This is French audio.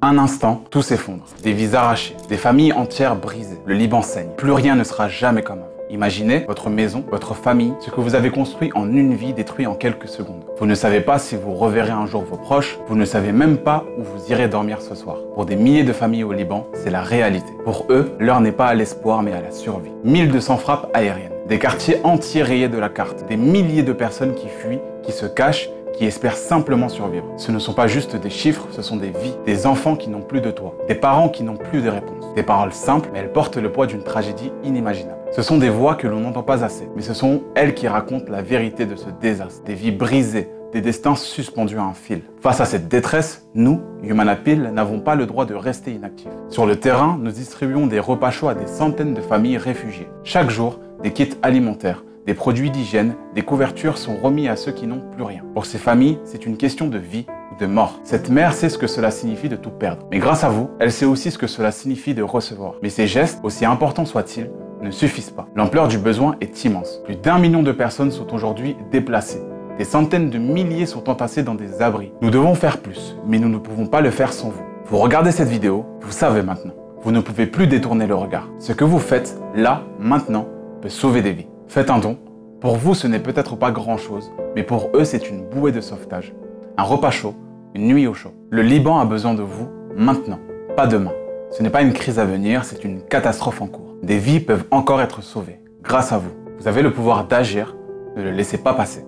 Un instant, tout s'effondre. Des vies arrachées, des familles entières brisées. Le Liban saigne. Plus rien ne sera jamais comme avant. Imaginez votre maison, votre famille, ce que vous avez construit en une vie détruit en quelques secondes. Vous ne savez pas si vous reverrez un jour vos proches, vous ne savez même pas où vous irez dormir ce soir. Pour des milliers de familles au Liban, c'est la réalité. Pour eux, l'heure n'est pas à l'espoir mais à la survie. 1200 frappes aériennes, des quartiers entiers rayés de la carte, des milliers de personnes qui fuient, qui se cachent, qui espèrent simplement survivre. Ce ne sont pas juste des chiffres, ce sont des vies, des enfants qui n'ont plus de toit, des parents qui n'ont plus de réponses. Des paroles simples, mais elles portent le poids d'une tragédie inimaginable. Ce sont des voix que l'on n'entend pas assez, mais ce sont elles qui racontent la vérité de ce désastre, des vies brisées, des destins suspendus à un fil. Face à cette détresse, nous, Human Appeal, n'avons pas le droit de rester inactifs. Sur le terrain, nous distribuons des repas chauds à des centaines de familles réfugiées. Chaque jour, des kits alimentaires, des produits d'hygiène, des couvertures sont remis à ceux qui n'ont plus rien. Pour ces familles, c'est une question de vie ou de mort. Cette mère sait ce que cela signifie de tout perdre. Mais grâce à vous, elle sait aussi ce que cela signifie de recevoir. Mais ces gestes, aussi importants soient-ils, ne suffisent pas. L'ampleur du besoin est immense. Plus d'1 million de personnes sont aujourd'hui déplacées. Des centaines de milliers sont entassés dans des abris. Nous devons faire plus, mais nous ne pouvons pas le faire sans vous. Vous regardez cette vidéo, vous savez maintenant. Vous ne pouvez plus détourner le regard. Ce que vous faites, là, maintenant, peut sauver des vies. Faites un don. Pour vous, ce n'est peut-être pas grand-chose, mais pour eux, c'est une bouée de sauvetage. Un repas chaud, une nuit au chaud. Le Liban a besoin de vous maintenant, pas demain. Ce n'est pas une crise à venir, c'est une catastrophe en cours. Des vies peuvent encore être sauvées, grâce à vous. Vous avez le pouvoir d'agir, ne le laissez pas passer.